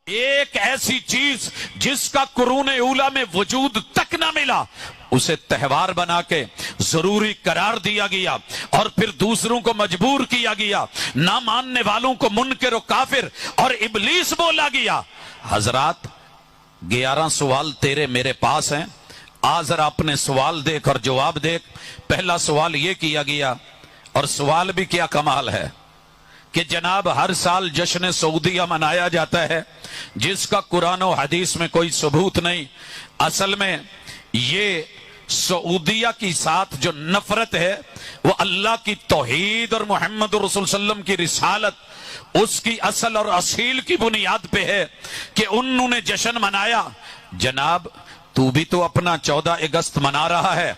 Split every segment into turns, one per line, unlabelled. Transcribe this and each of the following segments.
ایک ایسی چیز جس کا قرون اولا میں وجود تک نہ ملا اسے تہوار بنا کے ضروری قرار دیا گیا اور پھر دوسروں کو مجبور کیا گیا، نہ ماننے والوں کو منکر و کافر اور ابلیس بولا گیا۔ حضرات 11 سوال تیرے میرے پاس ہیں، آ ذرا اپنے سوال دیکھ اور جواب دیکھ۔ پہلا سوال یہ کیا گیا، اور سوال بھی کیا کمال ہے کہ جناب ہر سال جشن سعودیہ منایا جاتا ہے جس کا قرآن و حدیث میں کوئی ثبوت نہیں۔ اصل میں یہ سعودیہ کی ساتھ جو نفرت ہے وہ اللہ کی توحید اور محمد رسول صلی اللہ علیہ وسلم کی رسالت اس کی اصل اور اصیل کی بنیاد پہ ہے کہ انہوں نے جشن منایا۔ جناب تو بھی تو اپنا 14 اگست منا رہا ہے،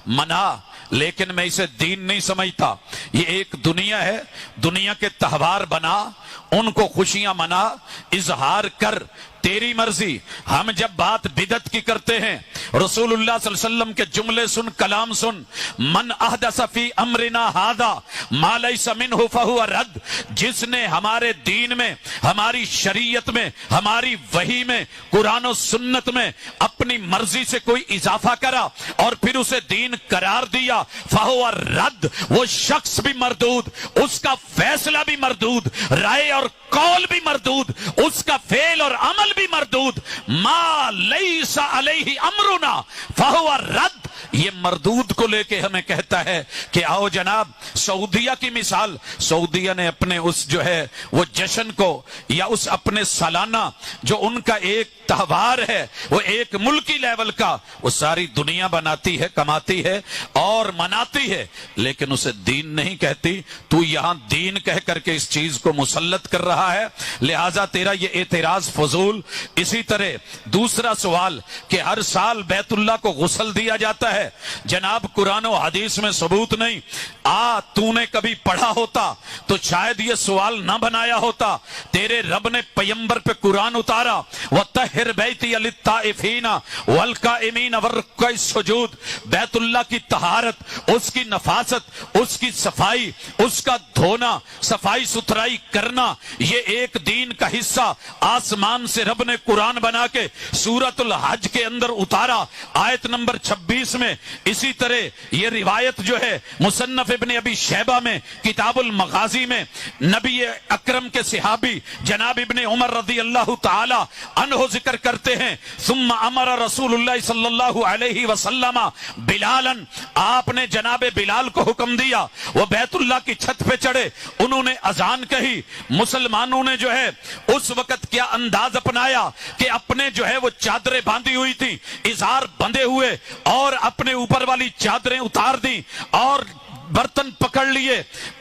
منا، لیکن میں اسے دین نہیں سمجھتا۔ یہ ایک دنیا ہے، دنیا کے تہوار بنا، ان کو خوشیاں منا، اظہار کر، تیری مرضی۔ ہم جب بات بدعت کی کرتے ہیں، رسول اللہ صلی اللہ علیہ وسلم کے جملے سن، کلام سن، من احدث فی امرنا ھذا ما لیس منہ فہو رد، جس نے ہمارے دین میں، ہماری شریعت میں، ہماری وحی میں، قرآن و سنت میں اپنی مرضی سے کوئی اضافہ کرا اور پھر اسے دین قرار دیا، فہو رد، وہ شخص بھی مردود، اس کا فیصلہ بھی مردود، رائے اور قول بھی مردود، اس کا فعل اور عمل بھی مردود۔ ما لیس علیہ امرنا فہو رد، یہ مردود کو لے کے ہمیں کہتا ہے کہ آؤ جناب سعودیہ کی مثال، سعودیہ نے اپنے اس جو ہے وہ جشن کو یا اس اپنے سالانہ جو ان کا ایک تہوار ہے وہ ایک ملکی لیول کا، وہ ساری دنیا بناتی ہے، کماتی ہے اور مناتی ہے، لیکن اسے دین نہیں کہتی۔ تو یہاں دین کہہ کر کے اس چیز کو مسلط کر رہا ہے، لہٰذا تیرا یہ اعتراض فضول۔ اسی طرح دوسرا سوال کہ ہر سال بیت اللہ کو غسل دیا جاتا ہے، جناب قرآن و حدیث میں ثبوت نہیں۔ تو نے کبھی پڑھا ہوتا تو شاید یہ سوال نہ بنایا ہوتا۔ تیرے رب نے پیمبر پہ قرآن اتارا، وَطَهِّرْ بَيْتِيَ لِلطَّائِفِينَ وَالْقَائِمِينَ وَالرُّكَّعِ السُّجُودِ، بیت اللہ کی طہارت، اس کی نفاست، اس کی صفائی، اس کا دھونا، صفائی ستھرائی کرنا، یہ ایک دین کا حصہ آسمان سے رب نے قرآن بنا کے سورۃ الحج کے اندر اتارا، آیت نمبر 26 میں۔ اسی طرح یہ روایت جو ہے مصنف ابن ابی شیبہ میں، کتاب المغازی میں، نبی اکرم کے صحابی جناب ابن عمر رضی اللہ تعالی عنہ ذکر کرتے ہیں، ثم امر رسول اللہ صلی اللہ علیہ وسلم بلالا، آپ نے جناب بلال کو حکم دیا، وہ بیت اللہ کی چھت پہ چڑھے، انہوں نے اذان کہی۔ مسلمانوں نے جو ہے اس وقت کیا انداز اپنایا کہ اپنے جو ہے وہ چادریں باندھی ہوئی تھی، ازار بندھے ہوئے اور اپنے اوپر والی چادریں اتار دی اور برتن پکڑ لیے،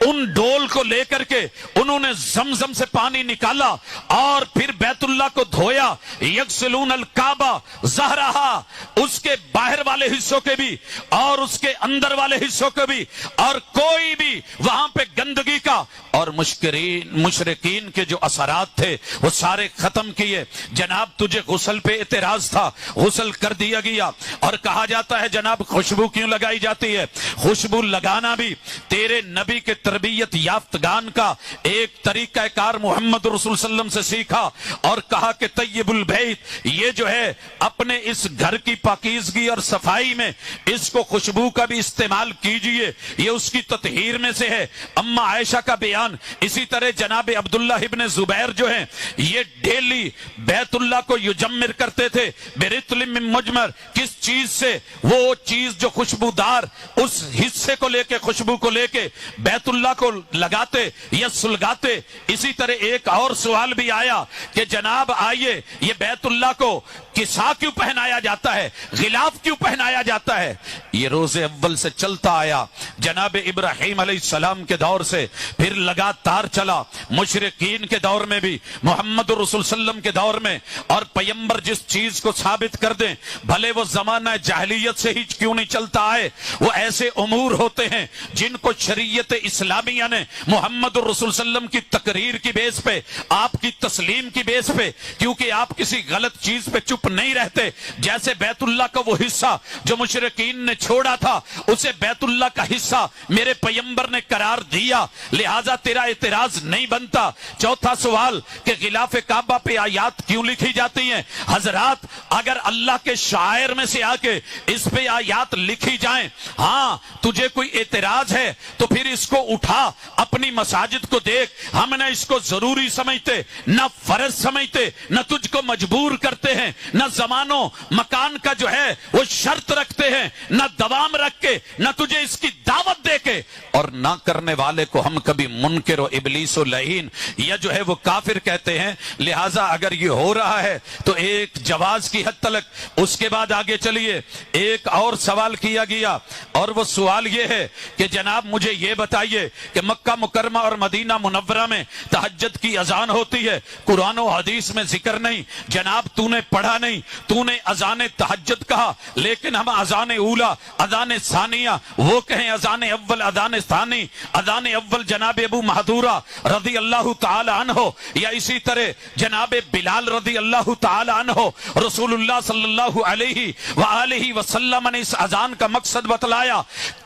ان ڈول کو لے کر کے انہوں نے زمزم سے پانی نکالا اور پھر بیت اللہ کو دھویا۔ یغسلون الکعبہ ظہرہا، اس کے باہر والے حصوں کے بھی اور اس کے اندر والے حصوں کے بھی، اور کوئی بھی وہاں پہ گندگی کا اور مشرکین کے جو اثرات تھے وہ سارے ختم کیے۔ جناب تجھے غسل پہ اعتراض تھا، غسل کر دیا گیا، اور کہا جاتا ہے جناب خوشبو کیوں لگائی جاتی ہے؟ خوشبو لگانا بھی تیرے نبی کے تربیت یافتگان کا ایک طریقہ کار محمد رسول صلی اللہ علیہ وسلم سے سیکھا، اور کہا کہ طیب البیت، یہ جو ہے اپنے اس گھر کی پاکیزگی اور صفائی میں اس کو خوشبو کا بھی استعمال کیجئے، یہ اس کی تطہیر میں سے ہے۔ اما عائشہ کا بیان، اسی طرح جناب عبداللہ ابن زبیر جو ہیں یہ ڈیلی بیت اللہ کو یجمر کرتے تھے برطل من مجمر، کس چیز سے؟ وہ چیز جو خوشبودار، اس حصے کو لے کے، خوشبو کو لے کے بیت اللہ کو لگاتے یا سلگاتے۔ اسی طرح ایک اور سوال بھی آیا کہ جناب آئیے یہ بیت اللہ کو کسا کیوں پہنایا جاتا ہے، غلاف کیوں پہنایا جاتا ہے؟ یہ روز اول سے چلتا آیا، جناب ابراہیم علیہ السلام کے دور سے پھر لگاتار چلا، مشرقین کے دور میں بھی، محمد رسول صلی اللہ علیہ وسلم کے دور میں، اور پیمبر جس چیز کو ثابت کر دیں، بھلے وہ زمانہ جاہلیت سے ہی کیوں نہیں چلتا آئے، وہ ایسے امور ہوتے ہیں जिनको शरीयत इस्लामिया ने मोहम्मद रसूल सल्लम की तकरीर की बेस पे, आपकी तस्लीम की बेस पे, क्योंकि आप किसी गलत चीज पे चुप नहीं रहते, जैसे बैतुल्लाह का वो हिस्सा जो मुशरिकीन ने छोड़ा था उसे बैतुल्लाह का हिस्सा मेरे पैगंबर ने करार दिया, लिहाजा तेरा एतराज नहीं बनता। चौथा सवाल कि गिलाफ काबा पे आयात क्यों लिखी जाती हैं? हजरात, अगर अल्लाह के शायर में से आके इस पे आयात लिखी जाएं, हाँ तुझे कोई एतराज है तो फिर इसको उठा, अपनी मसाजिद को देख। हम न इसको जरूरी समझते, न फर्ज समझते, न तुझको मजबूर करते हैं, न जमानो मकान का जो है वो शर्त रखते हैं, न दवाम रख के, न तुझे इसकी दावत दे के, और ना करने वाले को हम कभी मुनकिर और इबलीस और लहीन या जो है वो काफिर कहते हैं। लिहाजा अगर ये हो रहा है तो एक जवाज की हद तक। उसके बाद आगे चलिए, एक और सवाल किया गया और वो सवाल ये है कि जनाब मुझे ये बताइए कि मक्का मुकरमा और मदीना मुनव्वरा में तहज्जुद की अजान होती है, कुरान और हदीस में जिक्र नहीं। जनाब तूने पढ़ा नहीं, तूने अजान तहज्जुद कहा, लेकिन हम अजान ऊला, अजान सानिया, वो कहें अजान अव्वल, अजान सानी, अजान अव्वल जनाब अबू महदूरा रदी अल्लाह ताला अन्हो, या इसी तरह जनाब बिलाल रदी अल्लाह ताला अन्हो। रसूलुल्लाह सल्लल्लाहु अलैहि व आलिहि वसल्लम ने इस अजान का मकसद बतलाया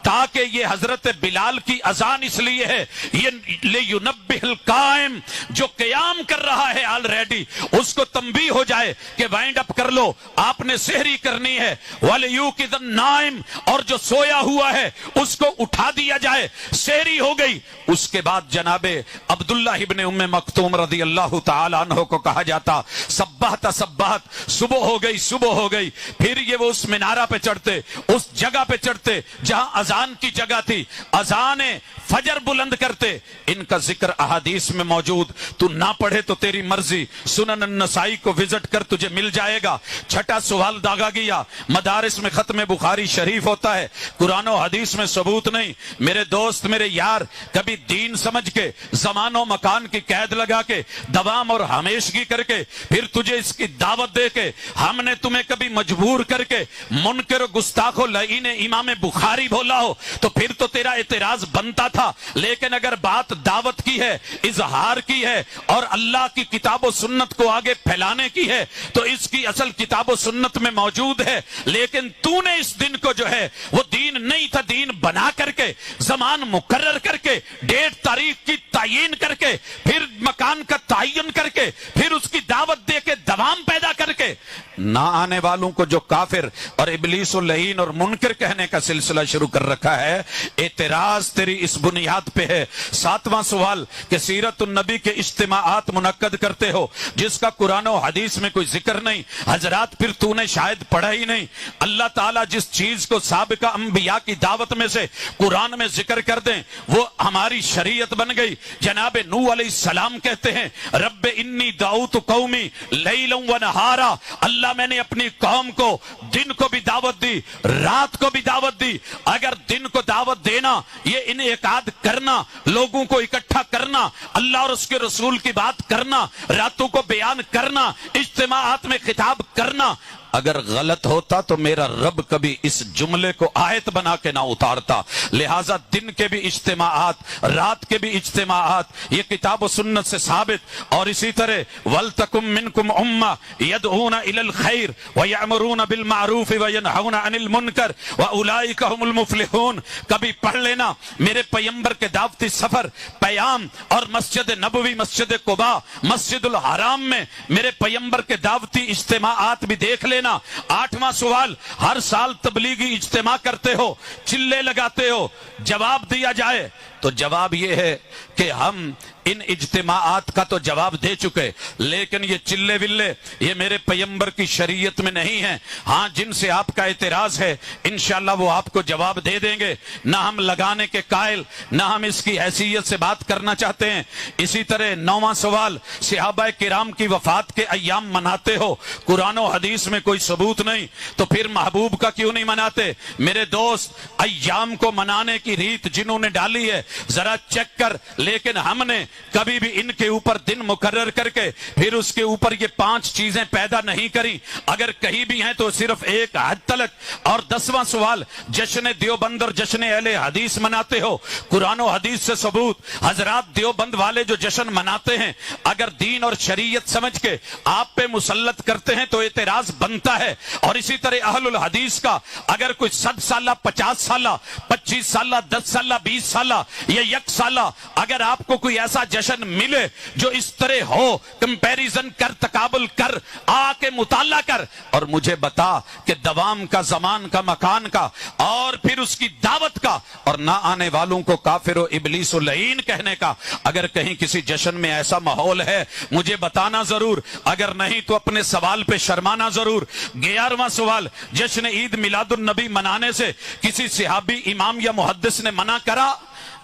ताकि ये हजरत बिलाल की अजान इसलिए है, ये लियुनब्बिहिल कायम, जो क़याम कर रहा है ऑलरेडी, उसको तंबी हो जाए कि वाइंड अप कर लो, आपने सेहरी करनी है। वलयुकिदन नाइम, और जो सोया हुआ है उसको उठा दिया जाए, सेहरी हो गई। उसके बाद जनाबे अब्दुल्लाह इब्ने उम्मे मक्तूम रदी अल्लाह ताला अन्हु को कहा जाता सब्बाहता सब्बाहत, सुबह हो गई, सुबह हो गई। फिर ये वो उस मिनारा पे चढ़ते, उस जगह पे चढ़ते जहां अजान की जगह थी, अजाने फजर बुलंद करते। इनका जिक्र अहादीस में मौजूद, तू ना पढ़े तो तेरी मर्जी, सुनन नसाई को विजिट कर, तुझे मिल जाएगा। छठा सवाल दागा गया, मदारिस में खत्म बुखारी शरीफ होता है, कुरान और हदीस में सबूत नहीं। मेरे दोस्त, मेरे यार, कभी दीन समझ के जमानो मकान की कैद लगा के, दवाम और हमेशगी करके, फिर तुझे इसकी दावत दे के, हमने तुम्हें कभी मजबूर करके मुनकर गुस्ताखो लईन इमाम बुखारी बोला हो तो फिर तो तेरा एतराज बनता था। लेकिन अगर बात दावत की है, इजहार की है और अल्लाह की किताब सुन्नत को आगे फैलाने की है, तो इसकी असल किताब सुन्नत में मौजूद है। लेकिन तूने इस दिन को जो है वो दीन नहीं था, दीन बना करके, जमान मुकर्रर करके, डेट तारीख की तायीन करके, फिर मकान का तायन करके, फिर उसकी दावत दे के, दवाम पैदा करके, ना आने वालों को जो काफिर और इबलीस और लहीन और मुनकर कहने का सिलसिला शुरू कर रखा है। एतराज तेरी इस बुनियाद पे है। सातवां सवाल कि सीरत नबी के इज्तिमाआत मुनक्कद करते हो जिसका कुरान और हदीस में कोई जिक्र नहीं। हजरात, फिर तूने शायद पढ़ा ही नहीं। अल्लाह ताला जिस चीज को साबिका अंबिया की दावत में से कुरान में जिक्र कर दें वो हमारी शरीयत बन गई। जनाब नूह अलैहिस्सलाम कहते हैं, रब्बे इन्नी दाऊतु कौमी लैलन व नहारा, अल्लाह मैंने अपनी कौम को दिन को भी दावत दी, रात को भी दावत दी। अगर दिन को दावत देना, ये इनेकाद करना, लोगों को इकट्ठा करना, अल्लाह और उसके रसूल की बात करना, रातों को बयान करना, इज्तिमाआत में खिताब करना, अगर गलत होता तो मेरा रब कभी इस जुमले को आयत बना के ना उतारता। लिहाजा दिन के भी इज्तिमाआत, रात के भी इज्तिमाआत, ये किताब और सुन्नत से साबित। और इसी तरह वल तकुम मिनकुम उम्मा यदऊना इलल खैर व यअमुरूना बिल मारूफ व यनहूना अनिल मुनकर व उलाइका हुमुल मुफलिहून। कभी पढ़ लेना मेरे पैगंबर के दावती सफर, पयाम और मस्जिद नबवी, मस्जिद कुबा, मस्जिदुल हराम में मेरे पैगंबर के दावती इज्तिमाआत भी देख ले। आठवां सवाल, हर साल तबलीगी इज्तिमा करते हो, चिल्ले लगाते हो, जवाब दिया जाए तो जवाब यह है कि हम इन इज्तिमाआत का तो जवाब दे चुके, लेकिन ये चिल्ले विल्ले ये मेरे पैगंबर की शरीयत में नहीं है। हाँ, जिनसे आपका एतराज है इंशाअल्लाह वो आपको जवाब दे देंगे। ना हम लगाने के कायल, ना हम इसकी हैसियत से बात करना चाहते हैं। इसी तरह नौवां सवाल, सहाबा किराम की वफात के अय्याम मनाते हो, कुरान और हदीस में कोई सबूत नहीं, तो फिर महबूब का क्यों नहीं मनाते? मेरे दोस्त, अय्याम को मनाने की रीत जिन्होंने डाली है जरा चेक कर। लेकिन हमने कभी भी इनके ऊपर दिन मुकर्रर करके फिर उसके ऊपर ये 5 चीजें पैदा नहीं करी। अगर कहीं भी हैं तो सिर्फ एक हद तलक। और 10वां सवाल, जश्न देवबंद और जश्न अहले हदीस मनाते हो, कुरान और हदीस से सबूत। हजरात देवबंद वाले जो जश्न मनाते हैं, अगर दीन और शरीयत समझ के आप पे मुसल्लत करते हैं तो एतराज बनता है। और इसी तरह अहलुल हदीस का अगर कोई 100 साल, 50 साल, 25 साल, 10 साल, 20 साल या 1 साल अगर आपको कोई ऐसा जश्न मिले जो इस तरह हो, कंपैरिजन कर, तकाबुल कर, आके मुताला कर और मुझे बता कि दवाम का, जमान का, मकान का और फिर उसकी दावत का और ना आने वालों को काफिर व इब्लीस व लईन कहने का अगर कहीं किसी जश्न में ऐसा माहौल है मुझे बताना जरूर। अगर नहीं तो अपने सवाल पे शर्माना जरूर। 11वां सवाल, जश्न ईद मिलादुन नबी मनाने से किसी सहाबी, इमाम या मुहद्दिस ने मना करा?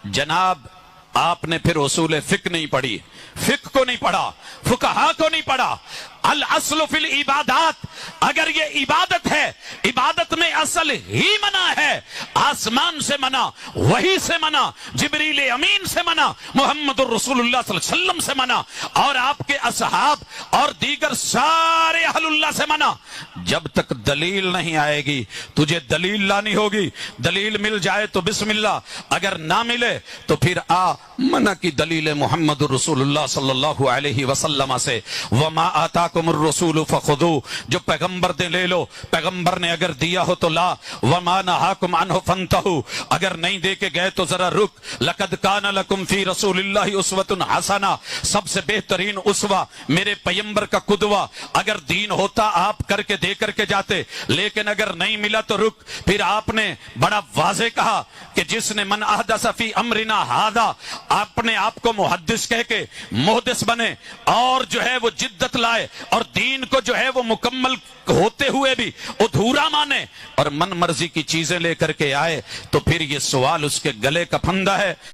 जनाब, आपने फिर उसूल फिक नहीं पढ़ी, फिक को नहीं पढ़ा, फुकहा को नहीं पढ़ा। अल अस्ल फिल इबादात, अगर ये इबादत है, इबादत में असल ही मना है। आसमान से मना, वही से मना, जिब्रील अमीन से मना, मुहम्मदुर रसूलुल्लाह सल्लल्लाहु अलैहि वसल्लम से मना और आपके असहाब और दीगर सारे अहलुल्लाह से मना। जब तक दलील नहीं आएगी तुझे दलील लानी होगी। दलील मिल जाए तो बिस्मिल्लाह, अगर ना मिले तो फिर आ मना की दलील मुहम्मदुर रसूलुल्लाह सल्लल्लाहु अलैहि वसल्लम से। वमा आताकुमुर रसूल फखुदू, जो पैगंबर ने ले लो, पैगंबर ने अगर दिया हो तो ला। वमा नहाकुम अन्हु फंतहू, अगर नहीं दे के गए तो जरा रुक। लकद काना लकुम फी रसूलिल्लाहि उस्वतुन हसना, सबसे बेहतरीन उसवा मेरे पैगंबर का कुदवा। अगर दीन होता आप करके दे करके जाते, लेकिन अगर नहीं मिला तो रुक। फिर आपने बड़ा वाज़े कहा कि जिसने मन अहदस फी अमरिना हादा, अपने आप को मुहद्दिस कह के मुहद्दिस बने और जो है वो जिद्दत लाए और दीन को जो है वो मुकम्मल होते हुए भी अधूरा माने और मन मर्जी की चीजें लेकर के आए, तो फिर ये सवाल उसके गले का फंदा है।